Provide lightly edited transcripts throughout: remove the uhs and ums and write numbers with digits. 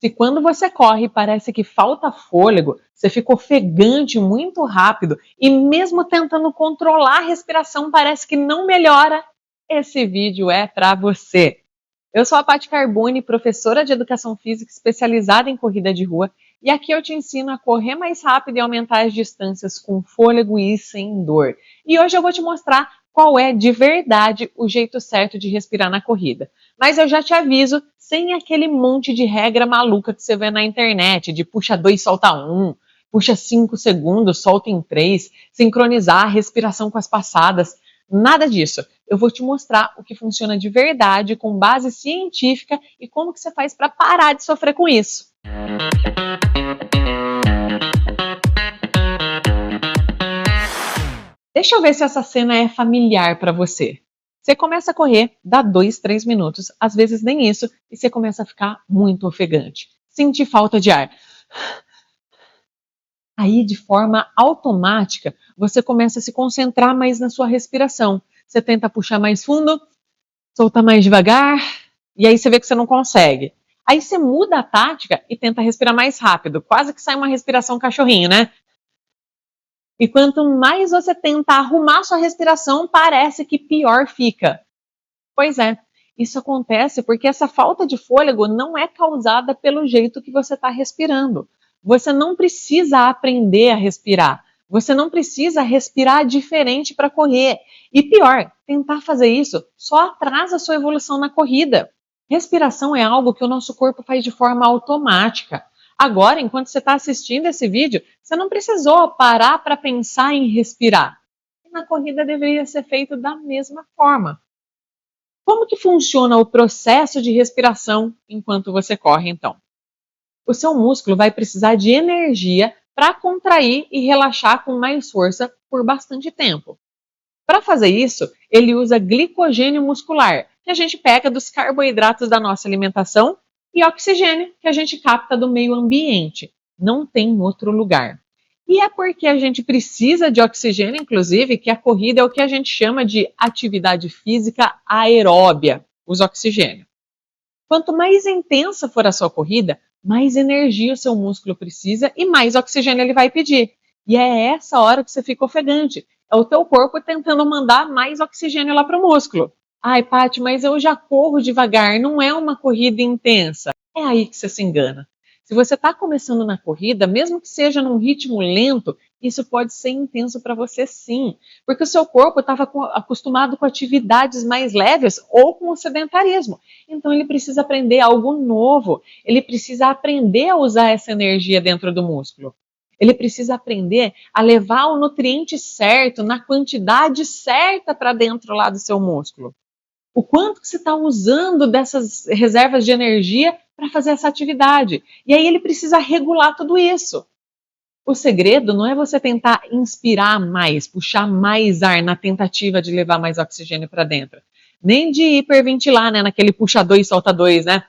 Se quando você corre parece que falta fôlego, você fica ofegante muito rápido e mesmo tentando controlar a respiração parece que não melhora, esse vídeo é para você. Eu sou a Paty Carbone, professora de Educação Física especializada em corrida de rua, e aqui eu te ensino a correr mais rápido e aumentar as distâncias com fôlego e sem dor. E hoje eu vou te mostrar qual é de verdade o jeito certo de respirar na corrida. Mas eu já te aviso, sem aquele monte de regra maluca que você vê na internet, de puxa 2, solta 1, puxa 5 segundos, solta em 3, sincronizar a respiração com as passadas. Nada disso. Eu vou te mostrar o que funciona de verdade, com base científica e como que você faz para parar de sofrer com isso. Deixa eu ver se essa cena é familiar para você. Você começa a correr, dá 2, 3 minutos, às vezes nem isso, e você começa a ficar muito ofegante. Sentir falta de ar. Aí, de forma automática, você começa a se concentrar mais na sua respiração. Você tenta puxar mais fundo, soltar mais devagar, e aí você vê que você não consegue. Aí você muda a tática e tenta respirar mais rápido, quase que sai uma respiração cachorrinho, né? E quanto mais você tenta arrumar sua respiração, parece que pior fica. Pois é, isso acontece porque essa falta de fôlego não é causada pelo jeito que você está respirando. Você não precisa aprender a respirar. Você não precisa respirar diferente para correr. E pior, tentar fazer isso só atrasa a sua evolução na corrida. Respiração é algo que o nosso corpo faz de forma automática. Agora, enquanto você está assistindo esse vídeo, você não precisou parar para pensar em respirar. E na corrida deveria ser feito da mesma forma. Como que funciona o processo de respiração enquanto você corre, então? O seu músculo vai precisar de energia para contrair e relaxar com mais força por bastante tempo. Para fazer isso, ele usa glicogênio muscular, que a gente pega dos carboidratos da nossa alimentação, e oxigênio, que a gente capta do meio ambiente. Não tem outro lugar. E é porque a gente precisa de oxigênio, inclusive, que a corrida é o que a gente chama de atividade física aeróbia, usa oxigênio. Quanto mais intensa for a sua corrida, mais energia o seu músculo precisa e mais oxigênio ele vai pedir. E é essa hora que você fica ofegante. É o teu corpo tentando mandar mais oxigênio lá para o músculo. Ai, Paty, mas eu já corro devagar, não é uma corrida intensa. É aí que você se engana. Se você está começando na corrida, mesmo que seja num ritmo lento, isso pode ser intenso para você sim, porque o seu corpo estava acostumado com atividades mais leves ou com o sedentarismo. Então ele precisa aprender algo novo, ele precisa aprender a usar essa energia dentro do músculo. Ele precisa aprender a levar o nutriente certo, na quantidade certa para dentro lá do seu músculo. O quanto que você está usando dessas reservas de energia para fazer essa atividade. E aí ele precisa regular tudo isso. O segredo não é você tentar inspirar mais, puxar mais ar na tentativa de levar mais oxigênio para dentro. Nem de hiperventilar, né, naquele puxa 2, solta 2, né?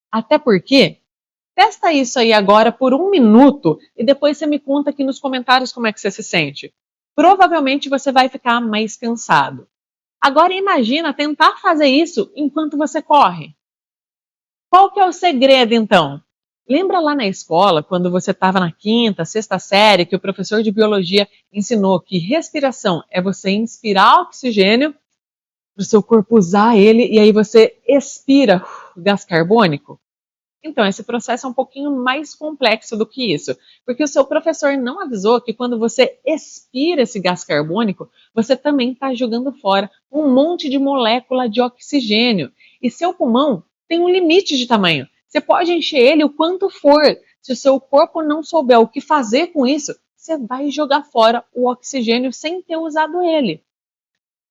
Até porque, testa isso aí agora por 1 minuto e depois você me conta aqui nos comentários como é que você se sente. Provavelmente você vai ficar mais cansado. Agora imagina tentar fazer isso enquanto você corre. Qual que é o segredo então? Lembra lá na escola, quando você estava na 5ª, 6ª série, que o professor de biologia ensinou que respiração é você inspirar oxigênio para o seu corpo usar ele e aí você expira gás carbônico? Então, esse processo é um pouquinho mais complexo do que isso, porque o seu professor não avisou que quando você expira esse gás carbônico, você também está jogando fora um monte de molécula de oxigênio. E seu pulmão tem um limite de tamanho. Você pode encher ele o quanto for. Se o seu corpo não souber o que fazer com isso, você vai jogar fora o oxigênio sem ter usado ele.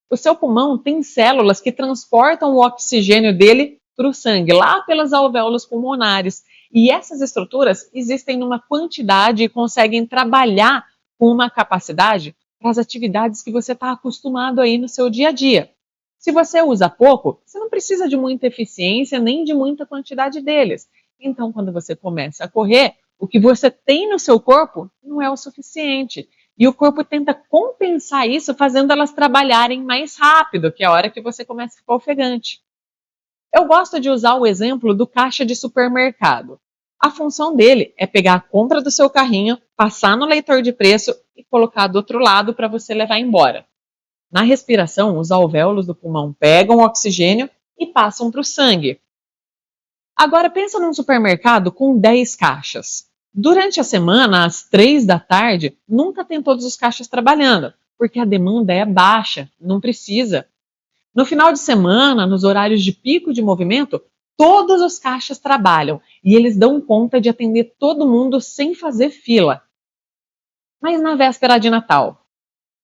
O seu pulmão tem células que transportam o oxigênio dele para o sangue, lá pelas alvéolos pulmonares. E essas estruturas existem numa quantidade e conseguem trabalhar com uma capacidade para as atividades que você está acostumado aí no seu dia a dia. Se você usa pouco, você não precisa de muita eficiência nem de muita quantidade deles. Então, quando você começa a correr, o que você tem no seu corpo não é o suficiente. E o corpo tenta compensar isso fazendo elas trabalharem mais rápido, que é a hora que você começa a ficar ofegante. Eu gosto de usar o exemplo do caixa de supermercado. A função dele é pegar a compra do seu carrinho, passar no leitor de preço e colocar do outro lado para você levar embora. Na respiração, os alvéolos do pulmão pegam o oxigênio e passam para o sangue. Agora pensa num supermercado com 10 caixas. Durante a semana, às 3 da tarde, nunca tem todos os caixas trabalhando, porque a demanda é baixa, não precisa. No final de semana, nos horários de pico de movimento, todos os caixas trabalham e eles dão conta de atender todo mundo sem fazer fila. Mas na véspera de Natal?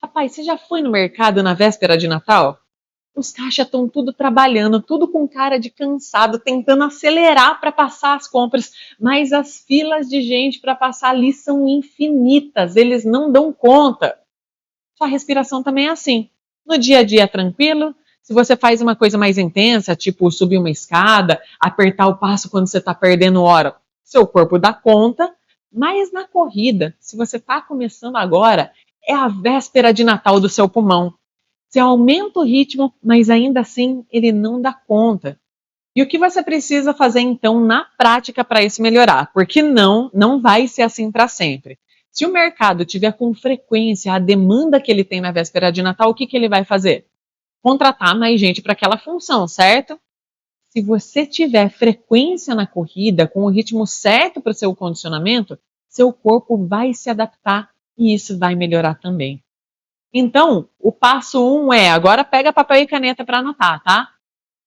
Rapaz, você já foi no mercado na véspera de Natal? Os caixas estão tudo trabalhando, tudo com cara de cansado, tentando acelerar para passar as compras, mas as filas de gente para passar ali são infinitas, eles não dão conta. Sua respiração também é assim. No dia a dia é tranquilo, se você faz uma coisa mais intensa, tipo subir uma escada, apertar o passo quando você está perdendo hora, seu corpo dá conta, mas na corrida, se você está começando agora, é a véspera de Natal do seu pulmão. Você aumenta o ritmo, mas ainda assim ele não dá conta. E o que você precisa fazer então na prática para isso melhorar? Porque não vai ser assim para sempre. Se o mercado tiver com frequência a demanda que ele tem na véspera de Natal, o que ele vai fazer? Contratar mais gente para aquela função, certo? Se você tiver frequência na corrida, com o ritmo certo para o seu condicionamento, seu corpo vai se adaptar e isso vai melhorar também. Então, o passo 1 é, agora pega papel e caneta para anotar, tá?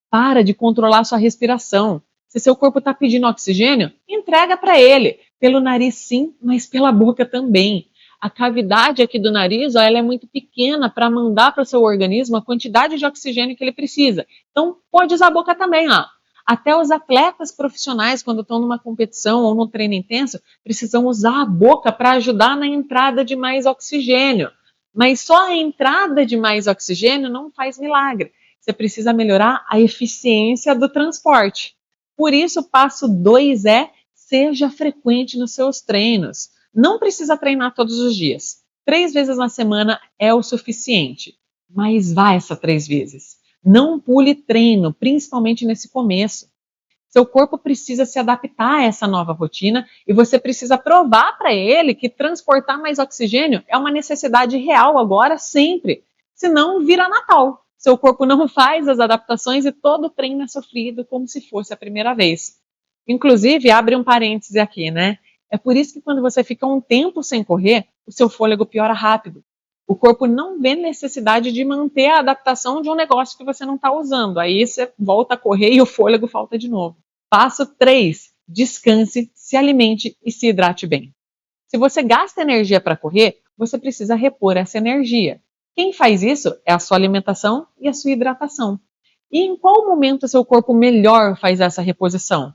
Para de controlar sua respiração. Se seu corpo está pedindo oxigênio, entrega para ele. Pelo nariz sim, mas pela boca também. A cavidade aqui do nariz, ó, ela é muito pequena para mandar para o seu organismo a quantidade de oxigênio que ele precisa. Então, pode usar a boca também, ó. Até os atletas profissionais, quando estão numa competição ou num treino intenso, precisam usar a boca para ajudar na entrada de mais oxigênio. Mas só a entrada de mais oxigênio não faz milagre. Você precisa melhorar a eficiência do transporte. Por isso, o passo 2 é seja frequente nos seus treinos. Não precisa treinar todos os dias. 3 vezes na semana é o suficiente. Mas vá essas 3 vezes. Não pule treino, principalmente nesse começo. Seu corpo precisa se adaptar a essa nova rotina e você precisa provar para ele que transportar mais oxigênio é uma necessidade real agora, sempre. Senão, vira Natal. Seu corpo não faz as adaptações e todo o treino é sofrido como se fosse a primeira vez. Inclusive, abre um parêntese aqui, né? É por isso que quando você fica um tempo sem correr, o seu fôlego piora rápido. O corpo não vê necessidade de manter a adaptação de um negócio que você não está usando. Aí você volta a correr e o fôlego falta de novo. Passo 3. Descanse, se alimente e se hidrate bem. Se você gasta energia para correr, você precisa repor essa energia. Quem faz isso é a sua alimentação e a sua hidratação. E em qual momento seu corpo melhor faz essa reposição?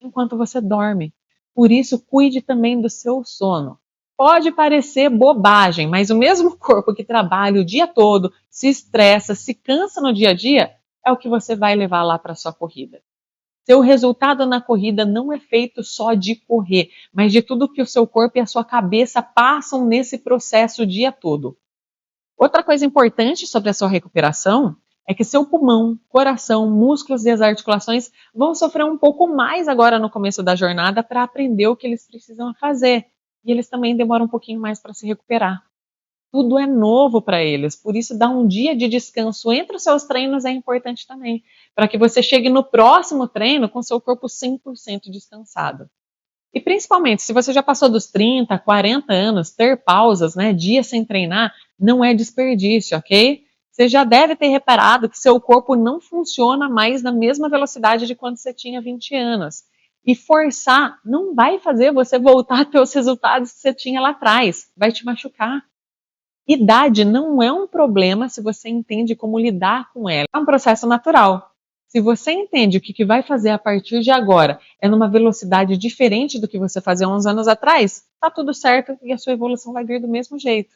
Enquanto você dorme. Por isso, cuide também do seu sono. Pode parecer bobagem, mas o mesmo corpo que trabalha o dia todo, se estressa, se cansa no dia a dia, é o que você vai levar lá para a sua corrida. Seu resultado na corrida não é feito só de correr, mas de tudo que o seu corpo e a sua cabeça passam nesse processo o dia todo. Outra coisa importante sobre a sua recuperação é que seu pulmão, coração, músculos e as articulações vão sofrer um pouco mais agora no começo da jornada para aprender o que eles precisam fazer. E eles também demoram um pouquinho mais para se recuperar. Tudo é novo para eles, por isso dar um dia de descanso entre os seus treinos é importante também, para que você chegue no próximo treino com seu corpo 100% descansado. E principalmente, se você já passou dos 30, 40 anos, ter pausas, né, dias sem treinar, não é desperdício, ok? Você já deve ter reparado que seu corpo não funciona mais na mesma velocidade de quando você tinha 20 anos. E forçar não vai fazer você voltar a ter os resultados que você tinha lá atrás, vai te machucar. Idade não é um problema se você entende como lidar com ela. É um processo natural. Se você entende o que vai fazer a partir de agora é numa velocidade diferente do que você fazia uns anos atrás, tá tudo certo e a sua evolução vai vir do mesmo jeito.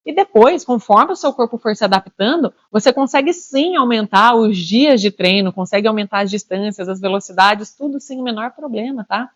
E depois, conforme o seu corpo for se adaptando, você consegue sim aumentar os dias de treino, consegue aumentar as distâncias, as velocidades, tudo sem o menor problema, tá?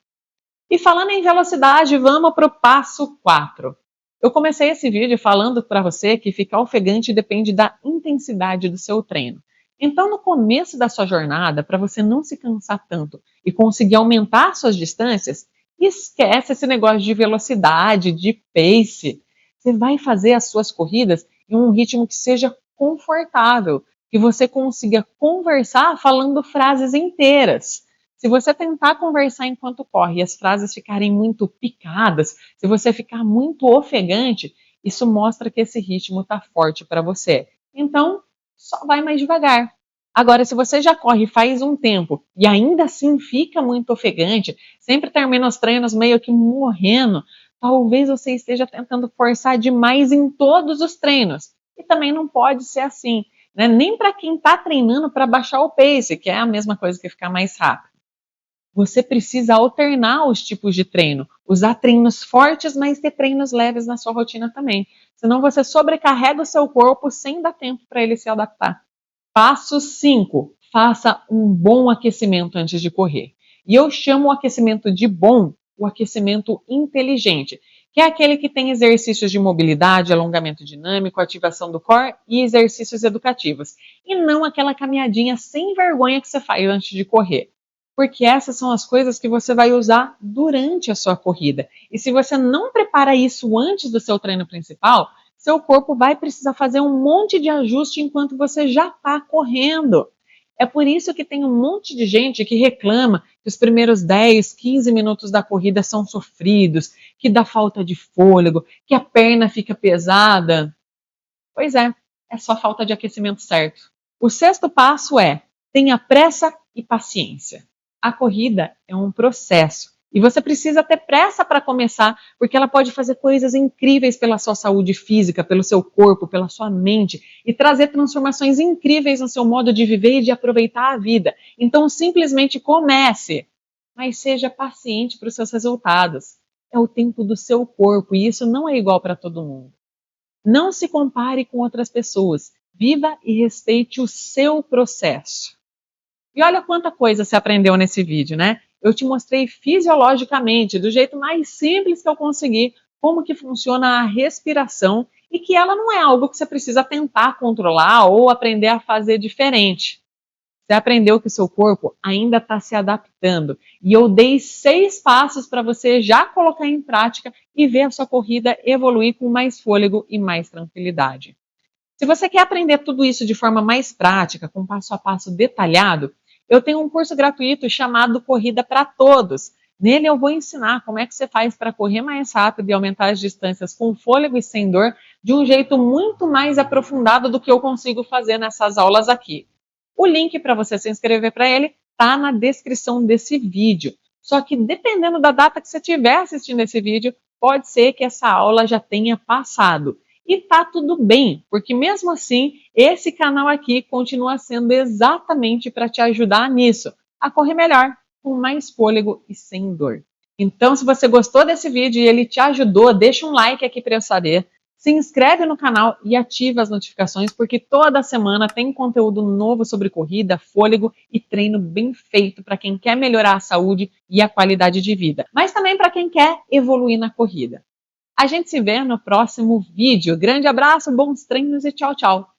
E falando em velocidade, vamos para o passo 4. Eu comecei esse vídeo falando para você que ficar ofegante depende da intensidade do seu treino. Então, no começo da sua jornada, para você não se cansar tanto e conseguir aumentar suas distâncias, esquece esse negócio de velocidade, de pace. Você vai fazer as suas corridas em um ritmo que seja confortável, que você consiga conversar falando frases inteiras. Se você tentar conversar enquanto corre e as frases ficarem muito picadas, se você ficar muito ofegante, isso mostra que esse ritmo está forte para você. Então, só vai mais devagar. Agora, se você já corre faz um tempo e ainda assim fica muito ofegante, sempre termina os treinos meio que morrendo, talvez você esteja tentando forçar demais em todos os treinos. E também não pode ser assim, né? Nem para quem está treinando para baixar o pace, que é a mesma coisa que ficar mais rápido. Você precisa alternar os tipos de treino, usar treinos fortes, mas ter treinos leves na sua rotina também. Senão você sobrecarrega o seu corpo sem dar tempo para ele se adaptar. Passo 5. Faça um bom aquecimento antes de correr. E eu chamo o aquecimento de bom, o aquecimento inteligente, que é aquele que tem exercícios de mobilidade, alongamento dinâmico, ativação do core e exercícios educativos. E não aquela caminhadinha sem vergonha que você faz antes de correr. Porque essas são as coisas que você vai usar durante a sua corrida. E se você não prepara isso antes do seu treino principal, seu corpo vai precisar fazer um monte de ajuste enquanto você já está correndo. É por isso que tem um monte de gente que reclama que os primeiros 10, 15 minutos da corrida são sofridos, que dá falta de fôlego, que a perna fica pesada. Pois é só falta de aquecimento certo. O sexto passo é: tenha pressa e paciência. A corrida é um processo e você precisa ter pressa para começar, porque ela pode fazer coisas incríveis pela sua saúde física, pelo seu corpo, pela sua mente e trazer transformações incríveis no seu modo de viver e de aproveitar a vida. Então, simplesmente comece, mas seja paciente para os seus resultados. É o tempo do seu corpo e isso não é igual para todo mundo. Não se compare com outras pessoas. Viva e respeite o seu processo. E olha quanta coisa você aprendeu nesse vídeo, né? Eu te mostrei fisiologicamente, do jeito mais simples que eu consegui, como que funciona a respiração e que ela não é algo que você precisa tentar controlar ou aprender a fazer diferente. Você aprendeu que o seu corpo ainda está se adaptando. E eu dei 6 passos para você já colocar em prática e ver a sua corrida evoluir com mais fôlego e mais tranquilidade. Se você quer aprender tudo isso de forma mais prática, com passo a passo detalhado, eu tenho um curso gratuito chamado Corrida para Todos. Nele eu vou ensinar como é que você faz para correr mais rápido e aumentar as distâncias com fôlego e sem dor de um jeito muito mais aprofundado do que eu consigo fazer nessas aulas aqui. O link para você se inscrever para ele está na descrição desse vídeo. Só que dependendo da data que você estiver assistindo esse vídeo, pode ser que essa aula já tenha passado. E tá tudo bem, porque mesmo assim, esse canal aqui continua sendo exatamente para te ajudar nisso, a correr melhor, com mais fôlego e sem dor. Então, se você gostou desse vídeo e ele te ajudou, deixa um like aqui para eu saber. Se inscreve no canal e ativa as notificações, porque toda semana tem conteúdo novo sobre corrida, fôlego e treino bem feito para quem quer melhorar a saúde e a qualidade de vida, mas também para quem quer evoluir na corrida. A gente se vê no próximo vídeo. Grande abraço, bons treinos e tchau, tchau!